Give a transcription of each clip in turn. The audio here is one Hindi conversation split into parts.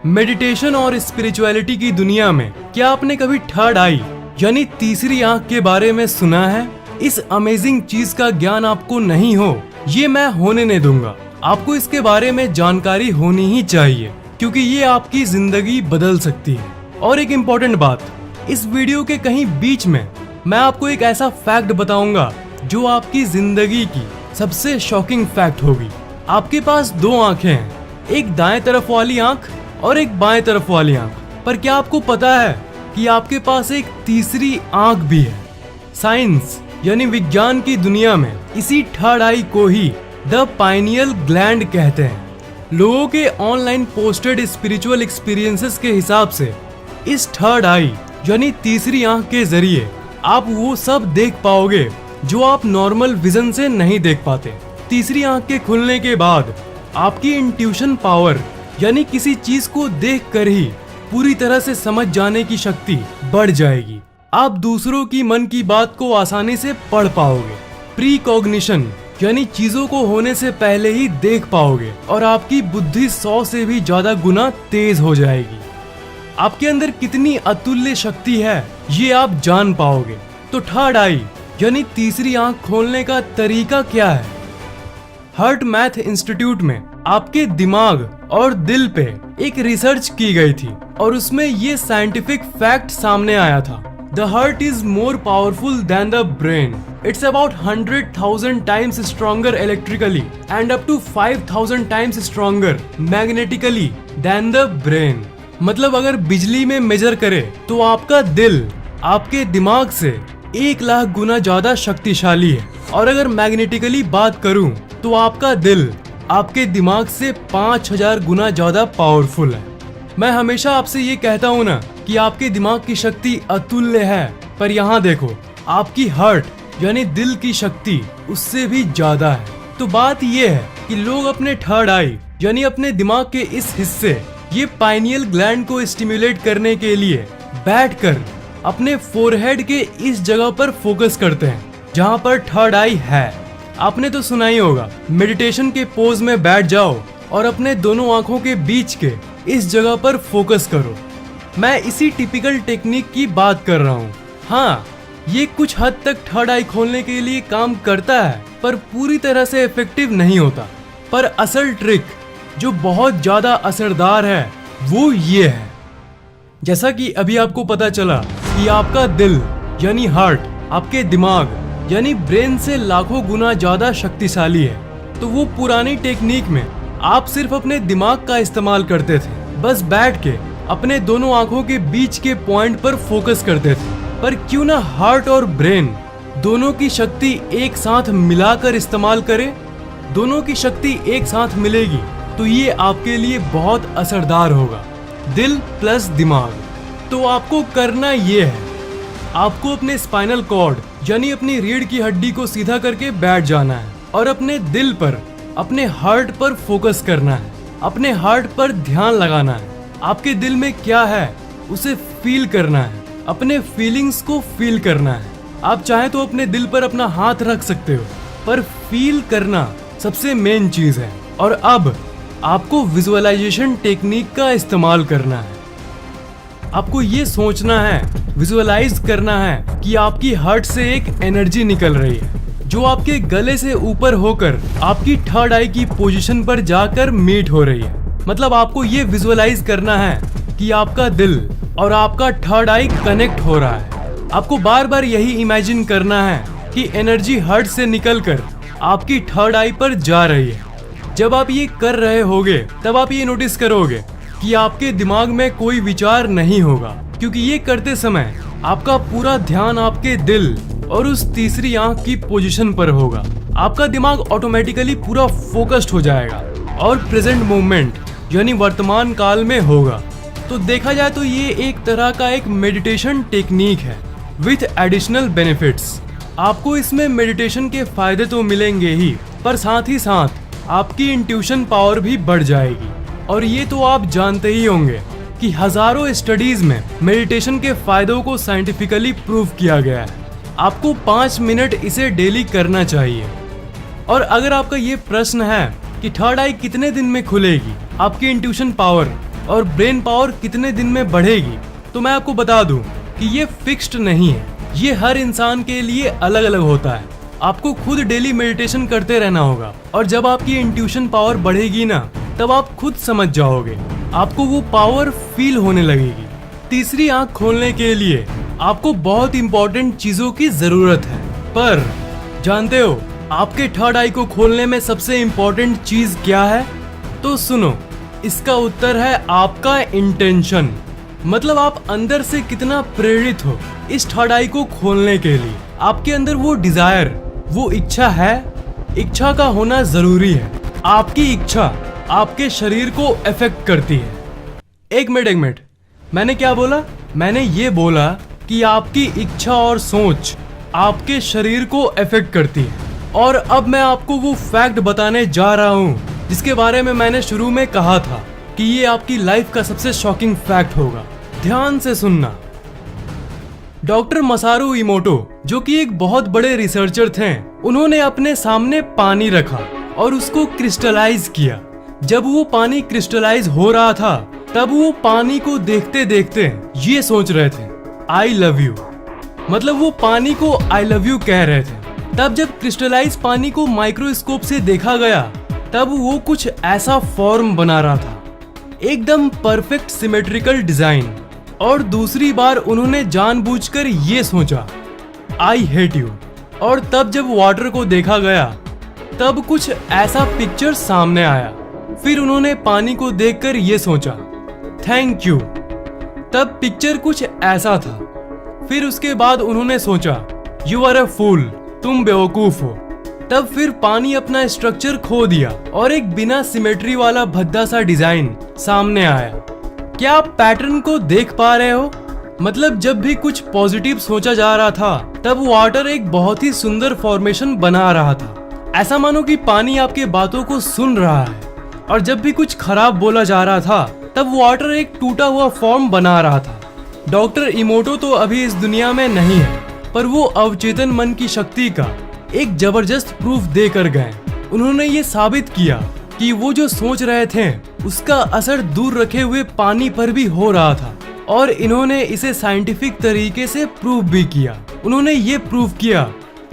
मेडिटेशन और स्पिरिचुअलिटी की दुनिया में क्या आपने कभी थर्ड आई यानी तीसरी आंख के बारे में सुना है? इस अमेजिंग चीज का ज्ञान आपको नहीं हो, ये मैं होने नहीं दूंगा। आपको इसके बारे में जानकारी होनी ही चाहिए क्योंकि ये आपकी जिंदगी बदल सकती है। और एक इम्पोर्टेंट बात, इस वीडियो के कहीं बीच में मैं आपको एक ऐसा फैक्ट बताऊंगा जो आपकी जिंदगी की सबसे शॉकिंग फैक्ट होगी। आपके पास दो आंखें हैं, एक दाएं तरफ वाली आंख और एक बाएं तरफ वाली आंख। पर क्या आपको पता है कि आपके पास एक तीसरी आंख भी है? साइंस यानी विज्ञान की दुनिया में इसी थर्ड आई को ही द पाइनियल ग्लैंड कहते हैं। लोगों के ऑनलाइन पोस्टेड स्पिरिचुअल एक्सपीरियंसेस के हिसाब से इस थर्ड आई यानी तीसरी आंख के जरिए आप वो सब देख पाओगे जो आप नॉर्मल विजन से नहीं देख पाते। तीसरी आंख के खुलने के बाद आपकी इंट्यूशन पावर यानी किसी चीज को देख कर ही पूरी तरह से समझ जाने की शक्ति बढ़ जाएगी। आप दूसरों की मन की बात को आसानी से पढ़ पाओगे। प्रीकॉग्निशन यानी चीजों को होने से पहले ही देख पाओगे और आपकी बुद्धि 100 से भी ज्यादा गुना तेज हो जाएगी। आपके अंदर कितनी अतुल्य शक्ति है ये आप जान पाओगे। तो थर्ड आई यानी तीसरी आंख खोलने का तरीका क्या है? हार्ट मैथ इंस्टीट्यूट में आपके दिमाग और दिल पे एक रिसर्च की गई थी और उसमें ये साइंटिफिक फैक्ट सामने आया था। The heart is more powerful than the brain. It's about 100,000 times stronger electrically and up to 5,000 times stronger magnetically than the brain. मतलब अगर बिजली में मेजर करे तो आपका दिल आपके दिमाग से 1,00,000 गुना ज्यादा शक्तिशाली है और अगर मैग्नेटिकली बात करूं तो आपका दिल आपके दिमाग से 5,000 गुना ज्यादा पावरफुल है। मैं हमेशा आपसे ये कहता हूँ ना कि आपके दिमाग की शक्ति अतुल्य है, पर यहाँ देखो आपकी हार्ट यानी दिल की शक्ति उससे भी ज्यादा है। तो बात ये है कि लोग अपने थर्ड आई यानी अपने दिमाग के इस हिस्से ये पाइनियल ग्लैंड को स्टिमुलेट करने के लिए बैठकर अपने फोरहेड के इस जगह पर फोकस करते हैं जहाँ पर थर्ड आई है। आपने तो सुना ही होगा, मेडिटेशन के पोज में बैठ जाओ और अपने दोनों आंखों के बीच के इस जगह पर फोकस करो। मैं इसी टिपिकल टेक्निक की बात कर रहा हूँ। हाँ, ये कुछ हद तक थर्ड आई खोलने के लिए काम करता है पर पूरी तरह से इफेक्टिव नहीं होता। पर असल ट्रिक जो बहुत ज्यादा असरदार है वो ये है। जैसा कि अभी आपको पता चला कि आपका दिल यानी हार्ट आपके दिमाग यानी ब्रेन से लाखों गुना ज्यादा शक्तिशाली है, तो वो पुरानी टेक्निक में आप सिर्फ अपने दिमाग का इस्तेमाल करते थे, बस बैठ के अपने दोनों आंखों के बीच के पॉइंट पर फोकस करते थे। पर क्यों ना हार्ट और ब्रेन दोनों की शक्ति एक साथ मिलाकर इस्तेमाल करें? दोनों की शक्ति एक साथ मिलेगी तो ये आपके लिए बहुत असरदार होगा। दिल प्लस दिमाग। तो आपको करना ये है, आपको अपने स्पाइनल कॉर्ड यानी अपनी रीढ़ की हड्डी को सीधा करके बैठ जाना है और अपने दिल पर अपने हार्ट पर फोकस करना है। अपने हार्ट पर ध्यान लगाना है। आपके दिल में क्या है उसे फील करना है, अपने फीलिंग्स को फील करना है। आप चाहे तो अपने दिल पर अपना हाथ रख सकते हो, पर फील करना सबसे मेन चीज है। और अब आपको विजुअलाइजेशन टेक्निक का इस्तेमाल करना है। आपको ये सोचना है, विजुअलाइज करना है कि आपकी हार्ट से एक एनर्जी निकल रही है जो आपके गले से ऊपर होकर आपकी थर्ड आई की पोजीशन पर जाकर मीट हो रही है। मतलब आपको ये विजुअलाइज करना है कि आपका दिल और आपका थर्ड आई कनेक्ट हो रहा है। आपको बार बार यही इमेजिन करना है कि एनर्जी हार्ट से निकलकर आपकी थर्ड आई पर जा रही है। जब आप ये कर रहे होगे तब आप ये नोटिस करोगे कि आपके दिमाग में कोई विचार नहीं होगा, क्योंकि ये करते समय आपका पूरा ध्यान आपके दिल और उस तीसरी आंख की पोजीशन पर होगा। आपका दिमाग ऑटोमेटिकली पूरा फोकस्ड हो जाएगा और प्रेजेंट मोमेंट यानी वर्तमान काल में होगा। तो देखा जाए तो ये एक तरह का एक मेडिटेशन टेक्निक है विथ एडिशनल बेनिफिट्स। आपको इसमें मेडिटेशन के फायदे तो मिलेंगे ही, पर साथ ही साथ आपकी इंट्यूशन पावर भी बढ़ जाएगी। और ये तो आप जानते ही होंगे कि हजारों स्टडीज में मेडिटेशन के फायदों को साइंटिफिकली प्रूव किया गया है। आपको 5 मिनट इसे डेली करना चाहिए। और अगर आपका ये प्रश्न है कि थर्ड आई कितने दिन में खुलेगी, आपकी इंट्यूशन पावर और ब्रेन पावर कितने दिन में बढ़ेगी, तो मैं आपको बता दूं कि ये फिक्स्ड नहीं है। ये हर इंसान के लिए अलग अलग होता है। आपको खुद डेली मेडिटेशन करते रहना होगा और जब आपकी इंट्यूशन पावर बढ़ेगी ना, तब आप खुद समझ जाओगे, आपको वो पावर फील होने लगेगी। तीसरी आंख खोलने के लिए आपको बहुत इंपॉर्टेंट चीजों की जरूरत है, पर जानते हो आपके थर्ड आई को खोलने में सबसे इंपॉर्टेंट चीज क्या है? तो सुनो, इसका उत्तर है आपका इंटेंशन। मतलब आप अंदर से कितना प्रेरित हो इस थर्ड आई को खोलने के लिए। आपके अंदर वो डिजायर, वो इच्छा है। इच्छा का होना जरूरी है। आपकी इच्छा आपके शरीर को अफेक्ट करती है। एक मिनट, मैंने क्या बोला? मैंने ये बोला कि आपकी इच्छा और सोच आपके शरीर को अफेक्ट करती है। और अब मैं आपको वो फैक्ट बताने जा रहा हूँ जिसके बारे में मैंने शुरू में कहा था कि ये आपकी लाइफ का सबसे शॉकिंग फैक्ट होगा। ध्यान से सुनना। डॉक्टर मसारू इमोटो, जो कि एक बहुत बड़े रिसर्चर थे, उन्होंने अपने सामने पानी रखा और उसको क्रिस्टलाइज किया। जब वो पानी क्रिस्टलाइज हो रहा था, तब वो पानी को देखते देखते ये सोच रहे थे, आई लव यू। मतलब वो पानी को आई लव यू कह रहे थे। तब जब क्रिस्टलाइज पानी को माइक्रोस्कोप से देखा गया, तब वो कुछ ऐसा फॉर्म बना रहा था, एकदम परफेक्ट सिमेट्रिकल डिजाइन। और दूसरी बार उन्होंने जानबूझकर ये सोचा, आई हेट यू। और तब जब वाटर को देखा गया, तब कुछ ऐसा पिक्चर सामने आया। फिर उन्होंने पानी को देखकर ये सोचा, थैंक यू। तब पिक्चर कुछ ऐसा था। फिर उसके बाद उन्होंने सोचा, यू आर अ फूल, तुम बेवकूफ हो। तब फिर पानी अपना स्ट्रक्चर खो दिया और एक बिना सिमेट्री वाला भद्दा सा डिजाइन सामने आया। क्या आप पैटर्न को देख पा रहे हो? मतलब जब भी कुछ पॉजिटिव सोचा जा रहा था, तब वाटर एक बहुत ही सुंदर फॉर्मेशन बना रहा था। ऐसा मानो कि पानी आपके बातों को सुन रहा है। और जब भी कुछ खराब बोला जा रहा था, तब वाटर एक टूटा हुआ फॉर्म बना रहा था। डॉक्टर इमोटो तो अभी इस दुनिया में नहीं है, पर वो अवचेतन मन की शक्ति का एक जबरदस्त प्रूफ देकर गए। उन्होंने ये साबित किया कि वो जो सोच रहे थे, उसका असर दूर रखे हुए पानी पर भी हो रहा था। और इन्होंने इसे साइंटिफिक तरीके से प्रूव भी किया। उन्होंने ये प्रूव किया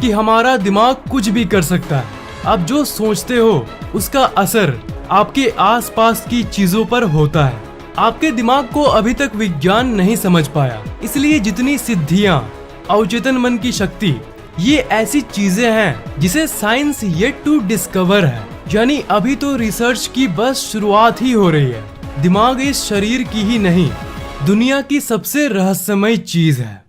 कि हमारा दिमाग कुछ भी कर सकता है। आप जो सोचते हो, उसका असर आपके आसपास की चीजों पर होता है। आपके दिमाग को अभी तक विज्ञान नहीं समझ पाया, इसलिए जितनी सिद्धियां, अवचेतन मन की शक्ति, ये ऐसी चीजें हैं जिसे साइंस येट टू डिस्कवर है। यानी अभी तो रिसर्च की बस शुरुआत ही हो रही है। दिमाग इस शरीर की ही नहीं, दुनिया की सबसे रहस्यमय चीज है।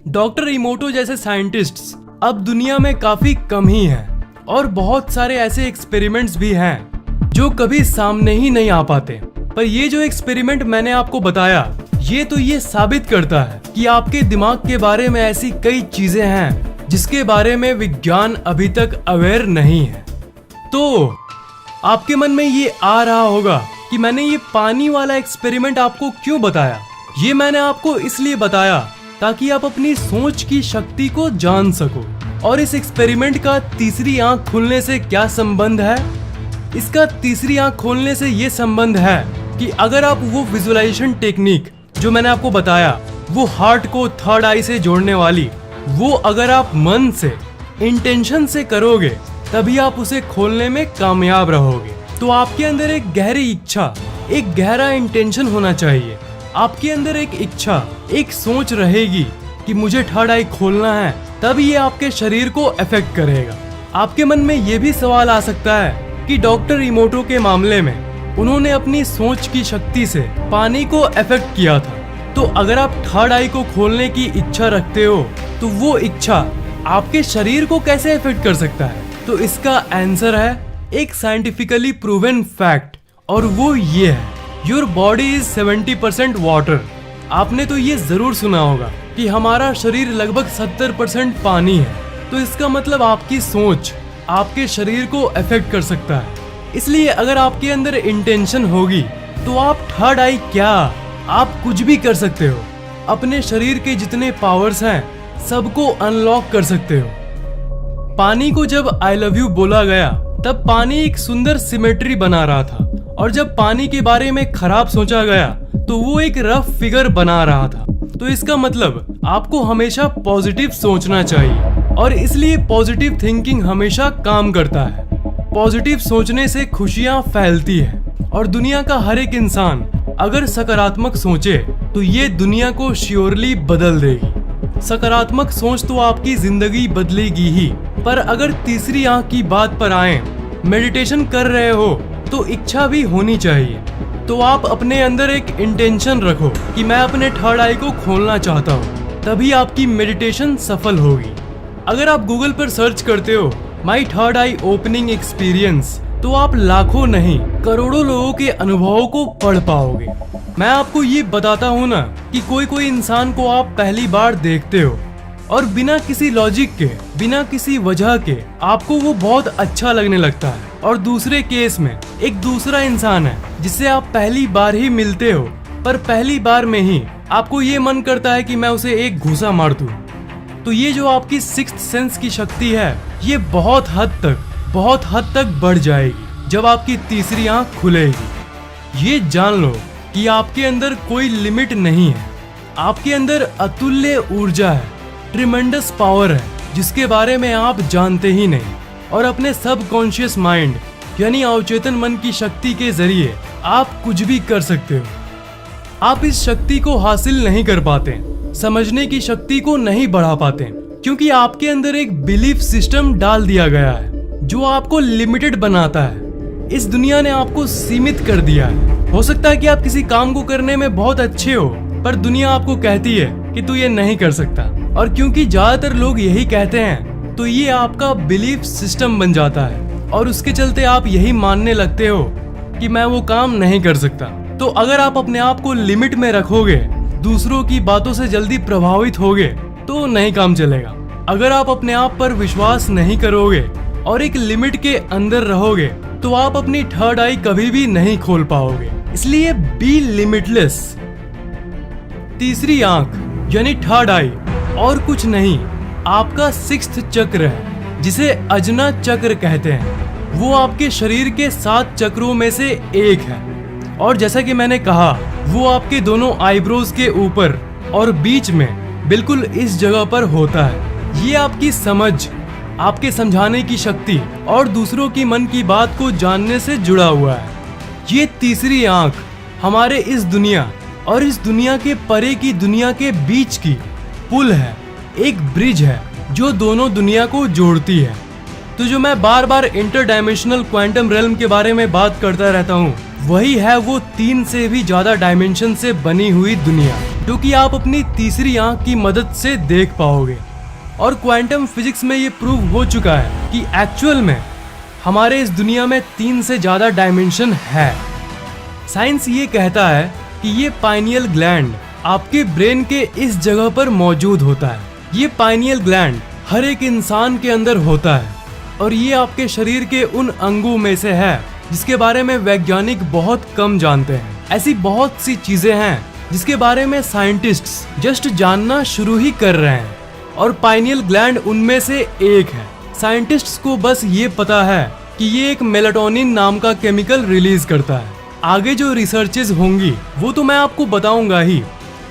डॉक्टर इमोटो जैसे साइंटिस्ट्स अब दुनिया में काफी कम ही हैं, और बहुत सारे ऐसे एक्सपेरिमेंट्स भी हैं जो कभी सामने ही नहीं आ पाते। पर ये जो एक्सपेरिमेंट मैंने आपको बताया, ये साबित करता है कि आपके दिमाग के बारे में ऐसी कई चीजें हैं जिसके बारे में विज्ञान अभी तक अवेयर नहीं है। तो आपके मन में ये आ रहा होगा कि मैंने ये पानी वाला एक्सपेरिमेंट आपको क्यों बताया। ये मैंने आपको इसलिए बताया ताकि आप अपनी सोच की शक्ति को जान सको। और इस एक्सपेरिमेंट का तीसरी आंख खुलने से क्या संबंध है? इसका तीसरी आंख खोलने से ये संबंध है कि अगर आप वो विजुअलाइजेशन टेक्निक जो मैंने आपको बताया, वो हार्ट को थर्ड आई से जोड़ने वाली, वो अगर आप मन से, इंटेंशन से करोगे, तभी आप उसे खोलने में कामयाब रहोगे। तो आपके अंदर एक गहरी इच्छा, एक गहरा इंटेंशन होना चाहिए। आपके अंदर एक इच्छा, एक सोच रहेगी कि मुझे थर्ड आई खोलना है, तब ये आपके शरीर को अफेक्ट करेगा। आपके मन में ये भी सवाल आ सकता है कि डॉक्टर इमोटो के मामले में उन्होंने अपनी सोच की शक्ति से पानी को अफेक्ट किया था। तो अगर आप थर्ड आई को खोलने की इच्छा रखते हो, तो वो इच्छा आपके शरीर को कैसे अफेक्ट कर सकता है? तो इसका आंसर है एक साइंटिफिकली प्रूवन फैक्ट, और वो ये है, योर बॉडी इज 70% वाटर। आपने तो ये जरूर सुना होगा कि हमारा शरीर लगभग 70% पानी है। तो इसका मतलब आपकी सोच आपके शरीर को अफेक्ट कर सकता है। इसलिए अगर आपके अंदर इंटेंशन होगी, तो आप थर्ड आई क्या, आप कुछ भी कर सकते हो। अपने शरीर के जितने पावर्स हैं, सबको अनलॉक कर सकते हो। पानी को जब आई लव यू बोला गया, तब पानी एक सुंदर सिमेट्री बना रहा था और जब पानी के बारे में खराब सोचा गया तो वो एक रफ फिगर बना रहा था। तो इसका मतलब आपको हमेशा पॉजिटिव सोचना चाहिए और इसलिए पॉजिटिव थिंकिंग हमेशा काम करता है। पॉजिटिव सोचने से खुशियां फैलती है और दुनिया का हर एक इंसान अगर सकारात्मक सोचे तो ये दुनिया को श्योरली बदल देगी। सकारात्मक सोच तो आपकी जिंदगी बदलेगी ही। पर अगर तीसरी आंख की बात पर आए, मेडिटेशन कर रहे हो तो इच्छा भी होनी चाहिए। तो आप अपने अंदर एक इंटेंशन रखो कि मैं अपने थर्ड आई को खोलना चाहता हूँ, तभी आपकी मेडिटेशन सफल होगी। अगर आप गूगल पर सर्च करते हो my third I opening experience तो आप लाखों नहीं करोड़ों लोगों के अनुभवों को पढ़ पाओगे। मैं आपको ये बताता हूँ ना कि कोई इंसान को आप पहली बार देखते हो और बिना किसी लॉजिक के, बिना किसी वजह के आपको वो बहुत अच्छा लगने लगता है, और दूसरे केस में एक दूसरा इंसान है जिससे आप पहली बार ही मिलते हो, पर पहली बार में ही आपको ये मन करता है कि मैं उसे एक घूंसा मार दूं। तो ये जो आपकी सिक्स्थ सेंस की शक्ति है ये बहुत हद तक बढ़ जाएगी जब आपकी तीसरी आंख खुलेगी। ये जान लो कि आपके अंदर कोई लिमिट नहीं है। आपके अंदर अतुल्य ऊर्जा है, ट्रिमेंडस पावर है जिसके बारे में आप जानते ही नहीं, और अपने सबकॉन्शियस माइंड यानी अवचेतन मन की शक्ति के जरिए आप कुछ भी कर सकते हो। आप इस शक्ति को हासिल नहीं कर पाते, समझने की शक्ति को नहीं बढ़ा पाते, क्योंकि आपके अंदर एक बिलीफ सिस्टम डाल दिया गया है जो आपको लिमिटेड बनाता है। इस दुनिया ने आपको सीमित कर दिया है। हो सकता है कि आप किसी काम को करने में बहुत अच्छे हो, पर दुनिया आपको कहती है कि तू ये नहीं कर सकता, और क्योंकि ज्यादातर लोग यही कहते हैं तो ये आपका बिलीफ सिस्टम बन जाता है और उसके चलते आप यही मानने लगते हो कि मैं वो काम नहीं कर सकता। तो अगर आप अपने आप को लिमिट में रखोगे, दूसरों की बातों से जल्दी प्रभावित होगे तो नहीं काम चलेगा। अगर आप अपने आप पर विश्वास नहीं करोगे और एक लिमिट के अंदर रहोगे तो आप अपनी थर्ड आई कभी भी नहीं खोल पाओगे। इसलिए बी लिमिटलेस। तीसरी आंख यानी थर्ड आई और कुछ नहीं, आपका सिक्स्थ चक्र है जिसे अजना चक्र कहते हैं। वो आपके शरीर के 7 चक्रों में से एक है, और जैसा कि मैंने कहा वो आपके दोनों आईब्रोज के ऊपर और बीच में बिल्कुल इस जगह पर होता है। ये आपकी समझ, आपके समझाने की शक्ति और दूसरों की मन की बात को जानने से जुड़ा हुआ है। ये तीसरी आंख हमारे इस दुनिया और इस दुनिया के परे की दुनिया के बीच की पुल है, एक ब्रिज है जो दोनों दुनिया को जोड़ती है। तो जो मैं बार बार इंटरडायमेंशनल क्वांटम रेल्म के बारे में बात करता रहता हूँ, वही है वो 3 से भी ज्यादा डायमेंशन से बनी हुई दुनिया, जो कि आप अपनी तीसरी आंख की मदद से देख पाओगे। और क्वांटम फिजिक्स में ये प्रूव हो चुका है कि एक्चुअल में हमारे इस दुनिया में 3 से ज्यादा डायमेंशन है। साइंस ये कहता है कि ये पाइनियल ग्लैंड आपके ब्रेन के इस जगह पर मौजूद होता है। ये पाइनियल ग्लैंड हर एक इंसान के अंदर होता है, और ये आपके शरीर के उन अंगों में से है जिसके बारे में वैज्ञानिक बहुत कम जानते हैं। ऐसी बहुत सी चीजें हैं जिसके बारे में साइंटिस्ट्स जस्ट जानना शुरू ही कर रहे हैं, और पाइनियल ग्लैंड उनमें से एक है। साइंटिस्ट्स को बस ये पता है कि ये एक मेलाटोनिन नाम का केमिकल रिलीज करता है। आगे जो रिसर्चेज होंगी वो तो मैं आपको बताऊंगा ही,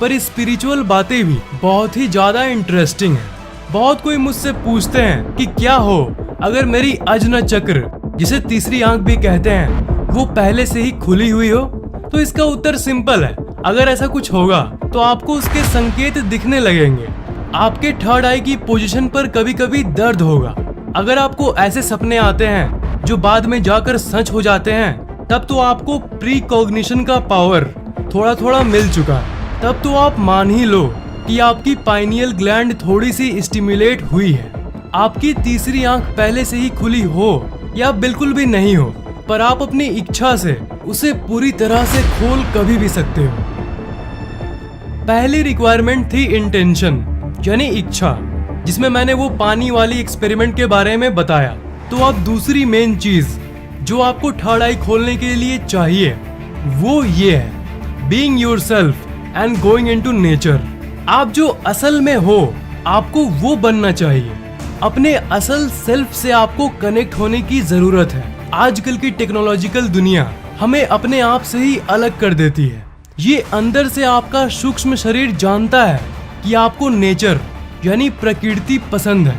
पर स्पिरिचुअल बातें भी बहुत ही ज्यादा इंटरेस्टिंग है। बहुत कोई मुझसे पूछते हैं कि क्या हो अगर मेरी अजना चक्र, जिसे तीसरी आंख भी कहते हैं, वो पहले से ही खुली हुई हो। तो इसका उत्तर सिंपल है, अगर ऐसा कुछ होगा तो आपको उसके संकेत दिखने लगेंगे। आपके थर्ड आई की पोजीशन पर कभी कभी दर्द होगा। अगर आपको ऐसे सपने आते हैं जो बाद में जाकर सच हो जाते हैं, तब तो आपको प्री कॉग्निशन का पावर थोड़ा थोड़ा मिल चुका है। तब तो आप मान ही लो कि आपकी पाइनियल ग्लैंड थोड़ी सी स्टिमुलेट हुई है। आपकी तीसरी आंख पहले से ही खुली हो या बिल्कुल भी नहीं हो, पर आप अपनी इच्छा से उसे पूरी तरह से खोल कभी भी सकते हो। पहली रिक्वायरमेंट थी इंटेंशन यानी इच्छा, जिसमें मैंने वो पानी वाली एक्सपेरिमेंट के बारे में बताया। तो अब दूसरी मेन चीज जो आपको थर्ड आई खोलने के लिए चाहिए वो ये है, being yourself and going into nature. आप जो असल में हो आपको वो बनना चाहिए। अपने असल सेल्फ से आपको कनेक्ट होने की जरूरत है। आजकल की टेक्नोलॉजिकल दुनिया हमें अपने आप से ही अलग कर देती है। ये अंदर से आपका सूक्ष्म शरीर जानता है कि आपको नेचर यानी प्रकृति पसंद है,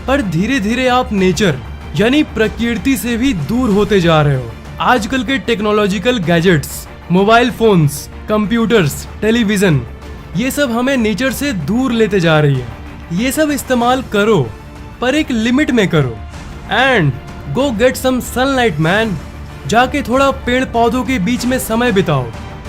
पर धीरे धीरे आप नेचर यानी प्रकृति से भी दूर होते जा रहे हो। आजकल के technological gadgets, mobile phones, computers, television, ये सब हमें नेचर से दूर लेते जा रही है। ये सब इस्तेमाल करो पर एक लिमिट में करो। And go get some sunlight man. जाके थोड़ा पेड़ पौधों के बीच में समय बिताओ,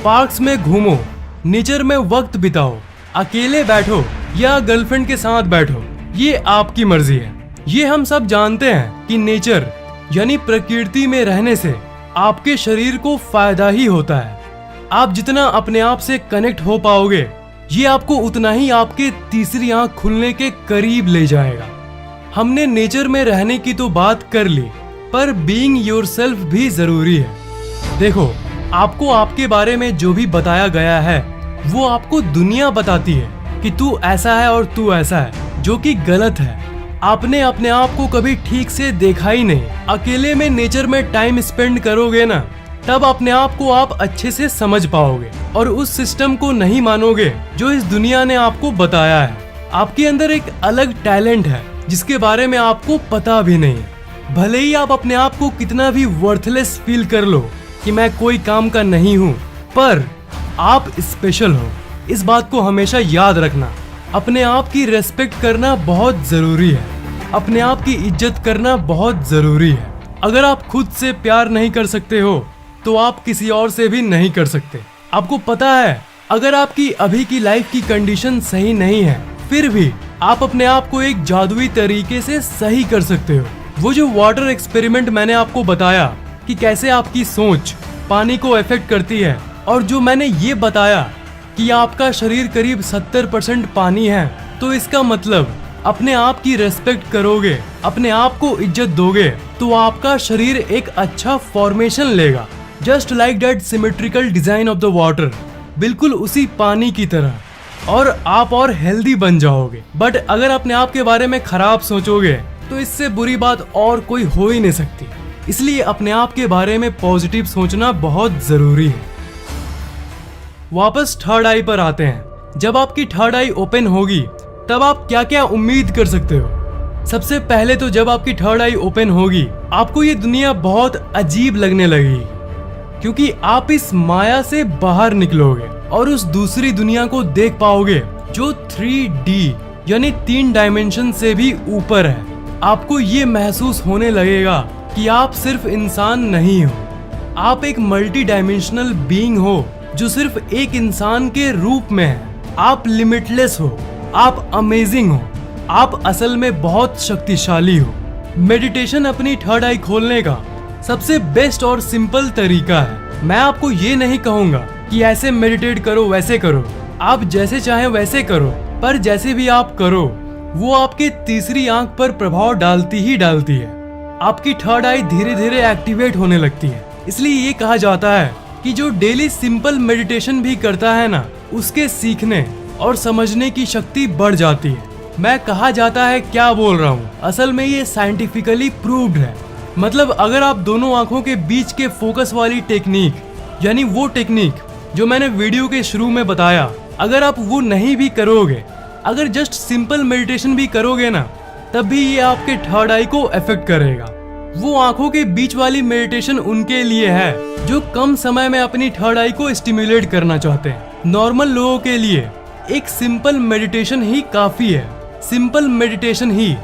पार्क्स में घूमो, नेचर में वक्त बिताओ, अकेले बैठो या गर्लफ्रेंड के साथ बैठो, ये आपकी मर्जी है। ये हम सब जानते हैं कि नेचर यानी प्रकृति में रहने से आपके शरीर को फायदा ही होता है। आप जितना अपने आप से कनेक्ट हो पाओगे, ये आपको उतना ही आपके तीसरी आंख खुलने के करीब ले जाएगा। हमने नेचर में रहने की तो बात कर ली, पर बीइंग योरसेल्फ भी जरूरी है। देखो, आपको आपके बारे में जो भी बताया गया है वो आपको दुनिया बताती है कि तू ऐसा है और तू ऐसा है, जो कि गलत है। आपने अपने आप को कभी ठीक से देखा ही नहीं। अकेले में नेचर में टाइम स्पेंड करोगे ना, तब अपने आप को आप अच्छे से समझ पाओगे और उस सिस्टम को नहीं मानोगे जो इस दुनिया ने आपको बताया है। आपके अंदर एक अलग टैलेंट है जिसके बारे में आपको पता भी नहीं। भले ही आप अपने आप को कितना भी वर्थलेस फील कर लो कि मैं कोई काम का नहीं हूँ, पर आप स्पेशल हो। इस बात को हमेशा याद रखना। अपने आप की रेस्पेक्ट करना बहुत जरूरी है। अपने आप की इज्जत करना बहुत जरूरी है। अगर आप खुद से प्यार नहीं कर सकते हो तो आप किसी और से भी नहीं कर सकते। आपको पता है, अगर आपकी अभी की लाइफ की कंडीशन सही नहीं है, फिर भी आप अपने आप को एक जादुई तरीके से सही कर सकते हो। वो जो वाटर एक्सपेरिमेंट मैंने आपको बताया कि कैसे आपकी सोच पानी को अफेक्ट करती है, और जो मैंने ये बताया कि आपका शरीर करीब 70% पानी है, तो इसका मतलब अपने आप की रेस्पेक्ट करोगे, अपने आप को इज्जत दोगे, तो आपका शरीर एक अच्छा फॉर्मेशन लेगा। Just like that symmetrical design of the water, बिल्कुल उसी पानी की तरह, और आप और हेल्दी बन जाओगे। बट अगर अपने आप के बारे में खराब सोचोगे तो इससे बुरी बात और कोई हो ही नहीं सकती। इसलिए अपने आप के बारे में पॉजिटिव सोचना बहुत जरूरी है। वापस थर्ड आई पर आते हैं। जब आपकी थर्ड आई ओपन होगी तब आप क्या क्या उम्मीद कर सकते हो। सबसे पहले तो जब आपकी थर्ड आई ओपन होगी, आपको ये दुनिया बहुत अजीब लगने लगेगी, क्योंकि आप इस माया से बाहर निकलोगे और उस दूसरी दुनिया को देख पाओगे जो 3D यानी 3 डायमेंशन से भी ऊपर है। आपको ये महसूस होने लगेगा कि आप सिर्फ इंसान नहीं हो, आप एक मल्टी डायमेंशनल बीइंग हो जो सिर्फ एक इंसान के रूप में है। आप लिमिटलेस हो, आप अमेजिंग हो, आप असल में बहुत शक्तिशाली हो। मेडिटेशन अपनी थर्ड आई खोलने का सबसे बेस्ट और सिंपल तरीका है। मैं आपको ये नहीं कहूँगा कि ऐसे मेडिटेट करो, वैसे करो, आप जैसे चाहें वैसे करो, पर जैसे भी आप करो वो आपके तीसरी आंख पर प्रभाव डालती ही डालती है। आपकी थर्ड आई धीरे धीरे एक्टिवेट होने लगती है। इसलिए ये कहा जाता है कि जो डेली सिंपल मेडिटेशन भी करता है ना, उसके सीखने और समझने की शक्ति बढ़ जाती है। मैं कहा जाता है क्या बोल रहा हूँ, असल में ये साइंटिफिकली प्रूव्ड है। मतलब अगर आप दोनों आंखों के बीच के फोकस वाली टेक्निक, यानी वो टेक्निक जो मैंने वीडियो के शुरू में बताया, अगर आप वो नहीं भी करोगे, अगर जस्ट सिंपल मेडिटेशन भी करोगे ना, तब भी ये आपके थर्ड आई को अफेक्ट करेगा। वो आंखों के बीच वाली मेडिटेशन उनके लिए है जो कम समय में अपनी थर्ड आई को स्टिमुलेट करना चाहते हैं। नॉर्मल लोगों के लिए एक सिंपल मेडिटेशन ही काफी है। सिंपल मेडिटेशन ही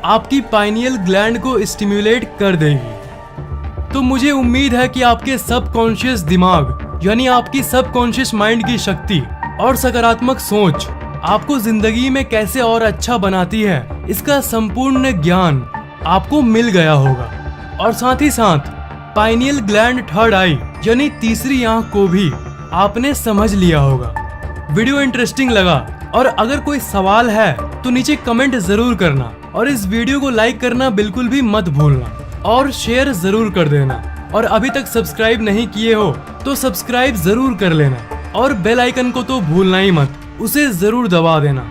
आपकी पाइनियल ग्लैंड को स्टिमुलेट कर देगी। तो मुझे उम्मीद है कि आपके सबकॉन्शियस दिमाग यानी आपकी सबकॉन्शियस माइंड की शक्ति और सकारात्मक सोच आपको जिंदगी में कैसे और अच्छा बनाती है, इसका संपूर्ण ज्ञान आपको मिल गया होगा। और साथ ही साथ पाइनियल ग्लैंड थर्ड आई यानी तीसरी आंख को भी आपने समझ लिया होगा। वीडियो इंटरेस्टिंग लगा और अगर कोई सवाल है तो नीचे कमेंट जरूर करना, और इस वीडियो को लाइक करना बिल्कुल भी मत भूलना, और शेयर जरूर कर देना। और अभी तक सब्सक्राइब नहीं किए हो तो सब्सक्राइब जरूर कर लेना, और बेल आइकन को तो भूलना ही मत, उसे जरूर दबा देना।